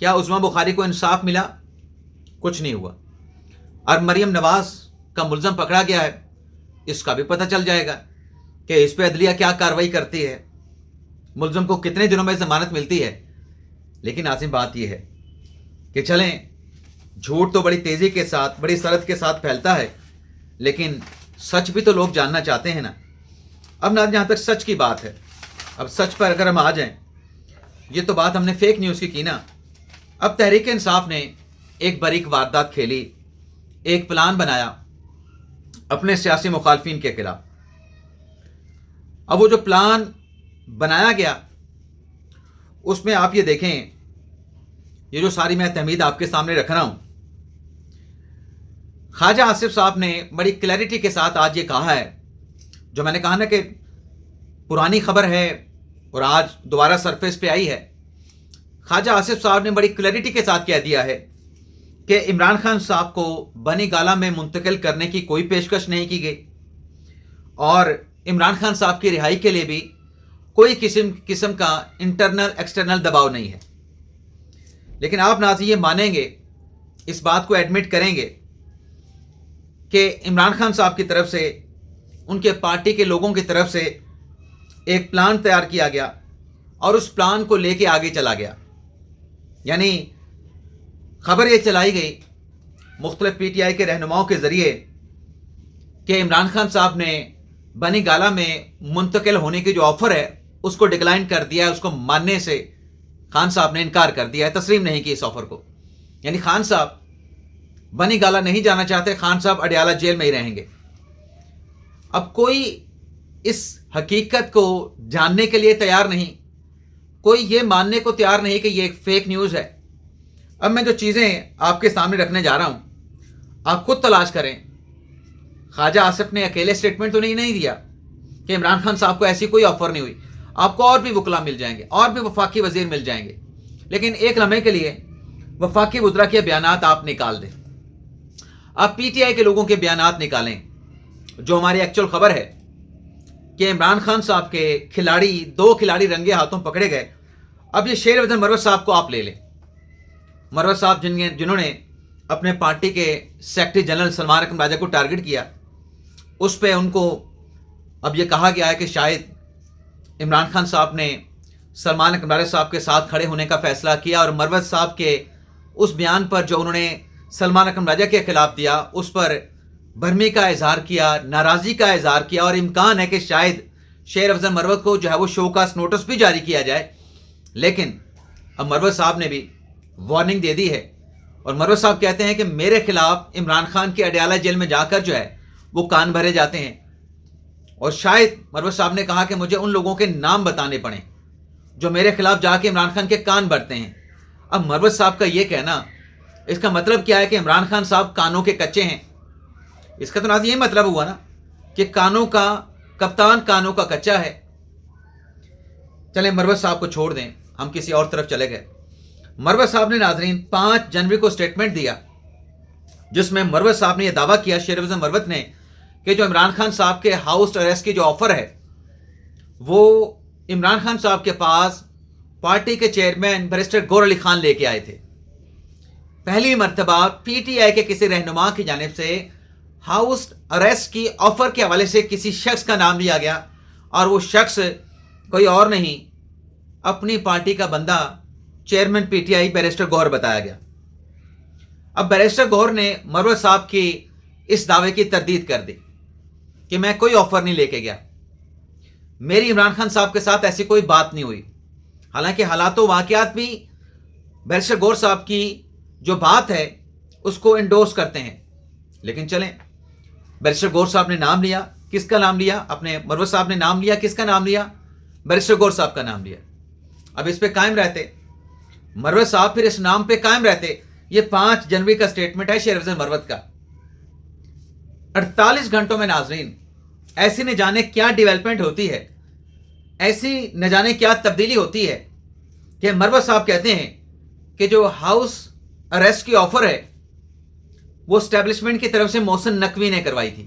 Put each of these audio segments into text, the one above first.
کیا عظمیٰ بخاری کو انصاف ملا؟ کچھ نہیں ہوا. اور مریم نواز کا ملزم پکڑا گیا ہے، اس کا بھی پتہ چل جائے گا کہ اس پہ عدلیہ کیا کارروائی کرتی ہے، ملزم کو کتنے دنوں میں ضمانت ملتی ہے. لیکن عاصم بات یہ ہے کہ چلیں، جھوٹ تو بڑی تیزی کے ساتھ، بڑی سرعت کے ساتھ پھیلتا ہے، لیکن سچ بھی تو لوگ جاننا چاہتے ہیں نا. اب نہ جہاں تک سچ کی بات ہے، اب سچ پر اگر ہم آ جائیں، یہ تو بات ہم نے فیک نیوز کی نا. اب تحریک انصاف نے ایک باریک واردات کھیلی، ایک پلان بنایا اپنے سیاسی مخالفین کے خلاف. اب وہ جو پلان بنایا گیا اس میں آپ یہ دیکھیں، یہ جو ساری میں تحمید آپ کے سامنے رکھ رہا ہوں، خواجہ آصف صاحب نے بڑی کلیئرٹی کے ساتھ آج یہ کہا ہے، جو میں نے کہا نا کہ پرانی خبر ہے اور آج دوبارہ سرفیس پہ آئی ہے. خواجہ آصف صاحب نے بڑی کلیئرٹی کے ساتھ کہہ دیا ہے کہ عمران خان صاحب کو بنی گالہ میں منتقل کرنے کی کوئی پیشکش نہیں کی گئی، اور عمران خان صاحب کی رہائی کے لیے بھی کوئی قسم کا انٹرنل ایکسٹرنل دباؤ نہیں ہے. لیکن آپ ناظرین یہ مانیں گے، اس بات کو ایڈمٹ کریں گے کہ عمران خان صاحب کی طرف سے، ان کے پارٹی کے لوگوں کی طرف سے ایک پلان تیار کیا گیا اور اس پلان کو لے کے آگے چلا گیا. یعنی خبر یہ چلائی گئی مختلف پی ٹی آئی کے رہنماؤں کے ذریعے کہ عمران خان صاحب نے بنی گالہ میں منتقل ہونے کی جو آفر ہے اس کو ڈکلائن کر دیا ہے، اس کو ماننے سے خان صاحب نے انکار کر دیا ہے، تسلیم نہیں کی اس آفر کو. یعنی خان صاحب بنی گالہ نہیں جانا چاہتے، خان صاحب اڈیالہ جیل میں ہی رہیں گے. اب کوئی اس حقیقت کو جاننے کے لیے تیار نہیں، کوئی یہ ماننے کو تیار نہیں کہ یہ ایک فیک نیوز ہے. اب میں جو چیزیں آپ کے سامنے رکھنے جا رہا ہوں، آپ خود تلاش کریں. خواجہ آصف نے اکیلے سٹیٹمنٹ تو نہیں دیا کہ عمران خان صاحب کو ایسی کوئی آفر نہیں ہوئی. آپ کو اور بھی وکلا مل جائیں گے، اور بھی وفاقی وزیر مل جائیں گے، لیکن ایک لمحے کے لیے وفاقی وزراء کے بیانات آپ نکال دیں. آپ پی ٹی آئی کے لوگوں کے بیانات نکالیں. جو ہماری ایکچوئل خبر ہے کہ عمران خان صاحب کے دو کھلاڑی رنگے ہاتھوں پکڑے گئے. اب یہ شیر وطن مروت صاحب کو آپ لے لیں. مروت صاحب جنہوں نے اپنے پارٹی کے سیکرٹری جنرل سلمان اکرم راجہ کو ٹارگٹ کیا، اس پہ ان کو اب یہ کہا گیا ہے کہ شاید عمران خان صاحب نے سلمان اکرم راجہ صاحب کے ساتھ کھڑے ہونے کا فیصلہ کیا، اور مروت صاحب کے اس بیان پر جو انہوں نے سلمان اکرم راجہ کے خلاف دیا، اس پر برہمی کا اظہار کیا، ناراضی کا اظہار کیا، اور امکان ہے کہ شاید شیر افضل مروت کو جو ہے وہ شوکاس نوٹس بھی جاری کیا جائے. لیکن اب مروت صاحب نے بھی وارننگ دے دی ہے، اور مروت صاحب کہتے ہیں کہ میرے خلاف عمران خان کے اڈیالہ جیل میں جا کر جو ہے وہ کان بھرے جاتے ہیں، اور شاید مروت صاحب نے کہا کہ مجھے ان لوگوں کے نام بتانے پڑیں جو میرے خلاف جا کے عمران خان کے کان بھرتے ہیں. اب مروت صاحب کا یہ کہنا، اس کا مطلب کیا ہے کہ عمران خان صاحب کانوں کے کچے ہیں؟ اس کا تو ناظرین یہ مطلب ہوا نا کہ کپتان کانوں کا کچا ہے. چلیں مروت صاحب کو چھوڑ دیں، ہم کسی اور طرف چلے گئے. مروت صاحب نے ناظرین 5 جنوری کو سٹیٹمنٹ دیا، جس میں مروت صاحب نے یہ دعویٰ کیا، شیر افضل مروت نے، کہ جو عمران خان صاحب کے ہاؤس اریسٹ کی جو آفر ہے وہ عمران خان صاحب کے پاس پارٹی کے چیئرمین بیرسٹر گور علی خان لے کے آئے تھے. پہلی مرتبہ پی ٹی آئی کے کسی رہنما کی جانب سے ہاؤس اریسٹ کی آفر کے حوالے سے کسی شخص کا نام لیا گیا، اور وہ شخص کوئی اور نہیں، اپنی پارٹی کا بندہ چیئرمین پی ٹی آئی بیرسٹر گوہر بتایا گیا. اب بیرسٹر گوہر نے مروت صاحب کی اس دعوے کی تردید کر دی کہ میں کوئی آفر نہیں لے کے گیا، میری عمران خان صاحب کے ساتھ ایسی کوئی بات نہیں ہوئی. حالانکہ حالات و واقعات بھی بیرسٹر گوہر صاحب کی جو بات ہے اس کو انڈورس کرتے ہیں. لیکن چلیں، بیرسٹر گوہر صاحب نے نام لیا، کس کا نام لیا؟ اپنے مروت صاحب نے نام لیا، کس کا نام لیا؟ بیرسٹر گوہر صاحب کا نام لیا. اب اس پہ قائم رہتے مروت صاحب، پھر اس نام پہ قائم رہتے. یہ 5 جنوری کا سٹیٹمنٹ ہے شیر افضل مروت کا. 48 گھنٹوں میں ناظرین ایسی نہ جانے کیا ڈیولپمنٹ ہوتی ہے، ایسی نہ جانے کیا تبدیلی ہوتی ہے کہ مروت صاحب کہتے ہیں کہ جو ہاؤس اریسٹ کی آفر ہے وہ اسٹیبلشمنٹ کی طرف سے محسن نقوی نے کروائی تھی.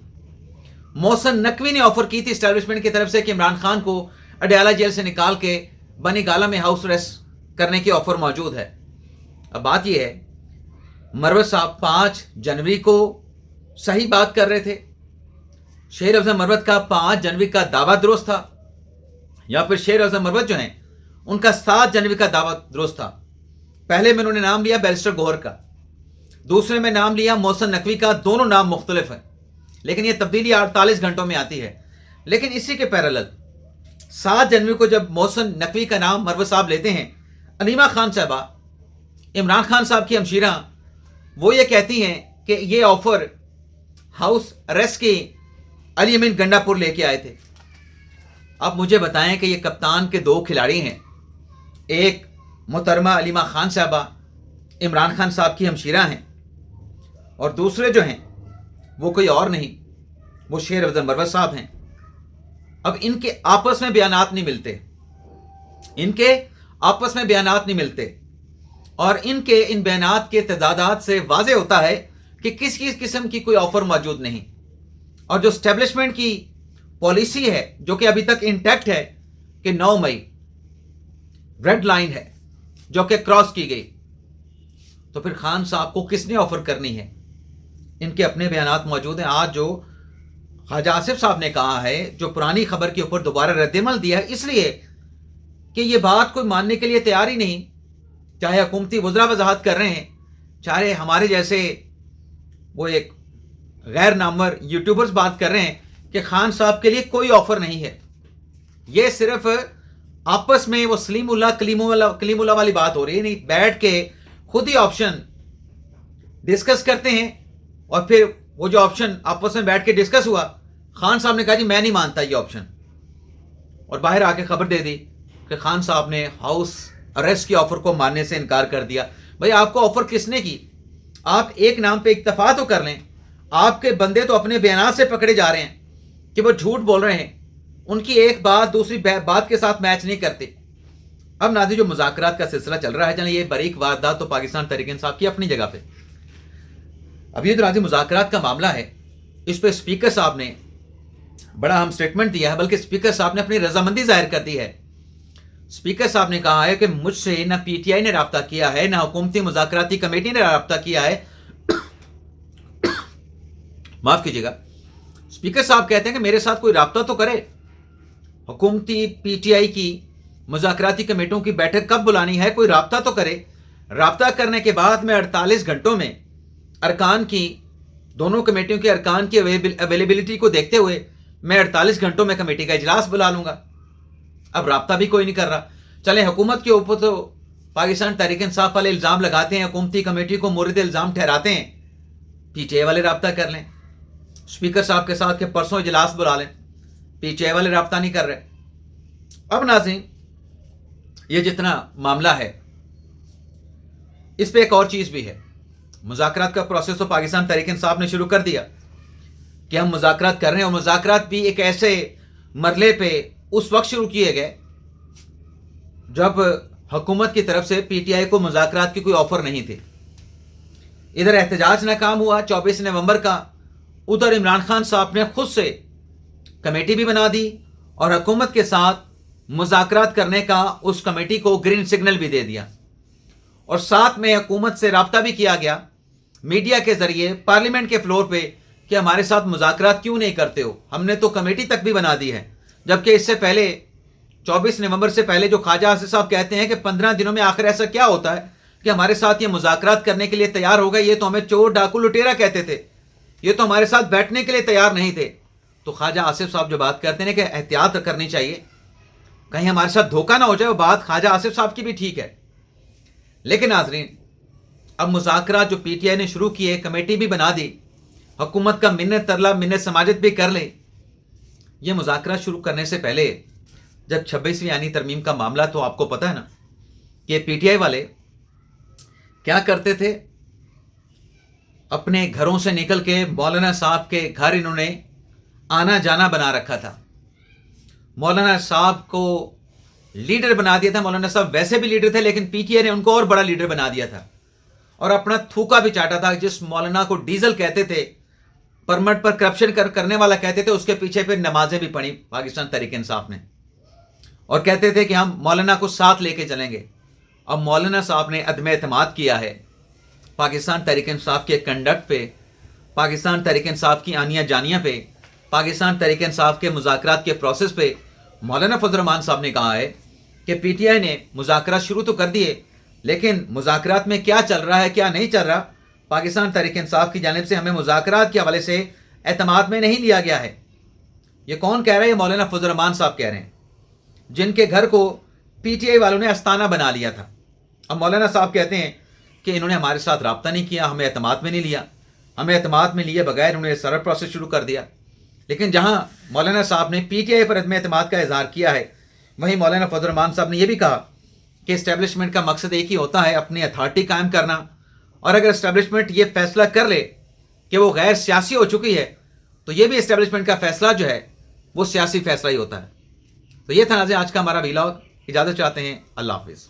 محسن نقوی نے آفر کی تھی اسٹیبلشمنٹ کی طرف سے کہ عمران خان کو اڈیالہ جیل سے نکال کے بنی گالہ میں ہاؤس اریسٹ کرنے کی آفر موجود ہے. اب بات یہ ہے مروت صاحب 5 جنوری کو صحیح بات کر رہے تھے، شیر افضل مروت کا 5 جنوری کا دعویٰ درست تھا، یا پھر شیر افضل مروت جو ہیں ان کا 7 جنوری کا دعویٰ درست تھا؟ پہلے میں انہوں نے نام لیا بیرسٹر گوہر کا، دوسرے میں نام لیا محسن نقوی کا، دونوں نام مختلف ہیں لیکن یہ تبدیلی 48 گھنٹوں میں آتی ہے۔ لیکن اسی کے پیرالل 7 جنوری کو جب محسن نقوی کا نام مروت صاحب لیتے ہیں، علیمہ خان صاحبہ عمران خان صاحب کی ہمشیرہ وہ یہ کہتی ہیں کہ یہ آفر ہاؤس اریسٹ کی علی امین گنڈا پور لے کے آئے تھے۔ اب مجھے بتائیں کہ یہ کپتان کے 2 کھلاڑی ہیں، ایک محترمہ علیمہ خان صاحبہ عمران خان صاحب کی ہمشیرہ ہیں، اور دوسرے جو ہیں وہ کوئی اور نہیں، وہ شیر افضل مروت صاحب ہیں۔ اب ان کے آپس میں بیانات نہیں ملتے، ان کے آپس میں بیانات نہیں ملتے، اور ان کے ان بیانات کے تعداد سے واضح ہوتا ہے کہ کسی قسم کی کوئی آفر موجود نہیں، اور جو اسٹیبلشمنٹ کی پالیسی ہے جو کہ ابھی تک انٹیکٹ ہے کہ 9 مئی ریڈ لائن ہے جو کہ کراس کی گئی، تو پھر خان صاحب کو کس نے آفر کرنی ہے؟ ان کے اپنے بیانات موجود ہیں۔ آج جو خواجہ آصف صاحب نے کہا ہے، جو پرانی خبر کے اوپر دوبارہ رد عمل دیا ہے، اس لیے کہ یہ بات کوئی ماننے کے لیے تیار ہی نہیں، چاہے حکومتی وزراء وضاحت کر رہے ہیں، چاہے ہمارے جیسے وہ ایک غیر نامور یوٹیوبرز بات کر رہے ہیں کہ خان صاحب کے لیے کوئی آفر نہیں ہے۔ یہ صرف آپس میں وہ سلیم اللہ کلیم اللہ والی بات ہو رہی ہے، نہیں بیٹھ کے خود ہی آپشن ڈسکس کرتے ہیں، اور پھر وہ جو آپشن آپس میں بیٹھ کے ڈسکس ہوا، خان صاحب نے کہا جی میں نہیں مانتا یہ آپشن، اور باہر آ کے خبر دے دی کہ خان صاحب نے ہاؤس اریسٹ کی آفر کو ماننے سے انکار کر دیا۔ بھائی آپ کو آفر کس نے کی؟ آپ ایک نام پہ اکتفا تو کر لیں، آپ کے بندے تو اپنے بیانات سے پکڑے جا رہے ہیں کہ وہ جھوٹ بول رہے ہیں، ان کی ایک بات دوسری بات کے ساتھ میچ نہیں کرتے۔ اب ناظرین جو مذاکرات کا سلسلہ چل رہا ہے، چلیں یہ باریک واردات تو پاکستان تحریک انصاف کی اپنی جگہ پہ، اب یہ جو ناظرین مذاکرات کا معاملہ ہے اس پہ اسپیکر صاحب نے بڑا اہم سٹیٹمنٹ دیا ہے، بلکہ اسپیکر صاحب نے اپنی رضامندی ظاہر کر دی ہے۔ اسپیکر صاحب نے کہا ہے کہ مجھ سے نہ پی ٹی آئی نے رابطہ کیا ہے، نہ حکومتی مذاکراتی کمیٹی نے رابطہ کیا ہے۔ معاف کیجیے گا، اسپیکر صاحب کہتے ہیں کہ میرے ساتھ کوئی رابطہ تو کرے، حکومتی پی ٹی آئی کی مذاکراتی کمیٹیوں کی بیٹھک کب بلانی ہے، کوئی رابطہ تو کرے۔ رابطہ کرنے کے بعد میں 48 گھنٹوں میں ارکان کی، دونوں کمیٹیوں کے ارکان کی اویلیبلٹی کو دیکھتے ہوئے میں 48 گھنٹوں میں کمیٹی کا اجلاس بلا لوں گا۔ اب رابطہ بھی کوئی نہیں کر رہا۔ چلیں حکومت کے اوپر تو پاکستان تحریک انصاف والے الزام لگاتے ہیں، حکومتی کمیٹی کو مورد الزام ٹھہراتے ہیں، پی ٹی آئی والے رابطہ کر لیں اسپیکر صاحب کے ساتھ کہ پرسوں اجلاس بلا لیں، پی ٹی آئی والے رابطہ نہیں کر رہے۔ اب ناظرین یہ جتنا معاملہ ہے اس پہ ایک اور چیز بھی ہے، مذاکرات کا پروسیس تو پاکستان تحریک انصاف نے شروع کر دیا کہ ہم مذاکرات کر رہے ہیں، اور مذاکرات بھی ایک ایسے مرحلے پہ اس وقت شروع کیے گئے جب حکومت کی طرف سے پی ٹی آئی کو مذاکرات کی کوئی آفر نہیں تھی۔ ادھر احتجاج ناکام ہوا 24 نومبر کا، ادھر عمران خان صاحب نے خود سے کمیٹی بھی بنا دی اور حکومت کے ساتھ مذاکرات کرنے کا اس کمیٹی کو گرین سگنل بھی دے دیا، اور ساتھ میں حکومت سے رابطہ بھی کیا گیا میڈیا کے ذریعے پارلیمنٹ کے فلور پہ کہ ہمارے ساتھ مذاکرات کیوں نہیں کرتے ہو، ہم نے تو کمیٹی تک بھی بنا دی ہے۔ جبکہ اس سے پہلے 24 نومبر سے پہلے جو خواجہ آصف صاحب کہتے ہیں کہ 15 دنوں میں آخر ایسا کیا ہوتا ہے کہ ہمارے ساتھ یہ مذاکرات کرنے کے لیے تیار ہو گئے، یہ تو ہمیں چور ڈاکو لٹیرا کہتے تھے، یہ تو ہمارے ساتھ بیٹھنے کے لیے تیار نہیں تھے۔ تو خواجہ آصف صاحب جو بات کرتے ہیں کہ احتیاط کرنی چاہیے کہیں ہمارے ساتھ دھوکہ نہ ہو جائے، وہ بات خواجہ آصف صاحب کی بھی ٹھیک ہے۔ لیکن ناظرین اب مذاکرات جو پی ٹی آئی نے شروع کیے، کمیٹی بھی بنا دی، حکومت کا منت ترلا منت سماجت بھی کر لے، یہ مذاکرات شروع کرنے سے پہلے جب 26ویں آئینی ترمیم کا معاملہ، تو آپ کو پتہ ہے نا کہ پی ٹی آئی والے کیا کرتے تھے، اپنے گھروں سے نکل کے مولانا صاحب کے گھر انہوں نے آنا جانا بنا رکھا تھا، مولانا صاحب کو لیڈر بنا دیا تھا۔ مولانا صاحب ویسے بھی لیڈر تھے لیکن پی ٹی آئی نے ان کو اور بڑا لیڈر بنا دیا تھا، اور اپنا تھوکا بھی چاٹا تھا۔ جس مولانا کو ڈیزل کہتے تھے، پرمٹ پر کرپشن کرنے والا کہتے تھے، اس کے پیچھے پھر نمازیں بھی پڑھی پاکستان تحریک انصاف نے، اور کہتے تھے کہ ہم مولانا کو ساتھ لے کے چلیں گے، اب مولانا صاحب نے عدم اعتماد کیا ہے پاکستان تحریک انصاف کے کنڈکٹ پہ، پاکستان تحریک انصاف کی آنیاں جانیاں پہ، پاکستان تحریک انصاف کے مذاکرات کے پروسیس پہ۔ مولانا فضل الرحمان صاحب نے کہا ہے کہ پی ٹی آئی نے مذاکرات شروع تو کر دیے، لیکن مذاکرات میں کیا چل رہا ہے کیا نہیں چل رہا، پاکستان تحریک انصاف کی جانب سے ہمیں مذاکرات کے حوالے سے اعتماد میں نہیں لیا گیا ہے۔ یہ کون کہہ رہا ہے؟ یہ مولانا فضل الرحمان صاحب کہہ رہے ہیں، جن کے گھر کو پی ٹی آئی والوں نے استانہ بنا لیا تھا۔ اب مولانا صاحب کہتے ہیں کہ انہوں نے ہمارے ساتھ رابطہ نہیں کیا، ہمیں اعتماد میں نہیں لیا، ہمیں اعتماد میں لیے بغیر انہوں نے سارا پروسیس شروع کر دیا۔ لیکن جہاں مولانا صاحب نے پی ٹی آئی پر عدم اعتماد کا اظہار کیا ہے، وہیں مولانا فضل الرحمان صاحب نے یہ بھی کہا کہ اسٹیبلشمنٹ کا مقصد ایک ہی ہوتا ہے، اپنی اتھارٹی قائم کرنا، اور اگر اسٹیبلشمنٹ یہ فیصلہ کر لے کہ وہ غیر سیاسی ہو چکی ہے تو یہ بھی اسٹیبلشمنٹ کا فیصلہ جو ہے وہ سیاسی فیصلہ ہی ہوتا ہے۔ تو یہ تھا ناظرین آج کا ہمارا ویلاگ، اجازت چاہتے ہیں، اللہ حافظ۔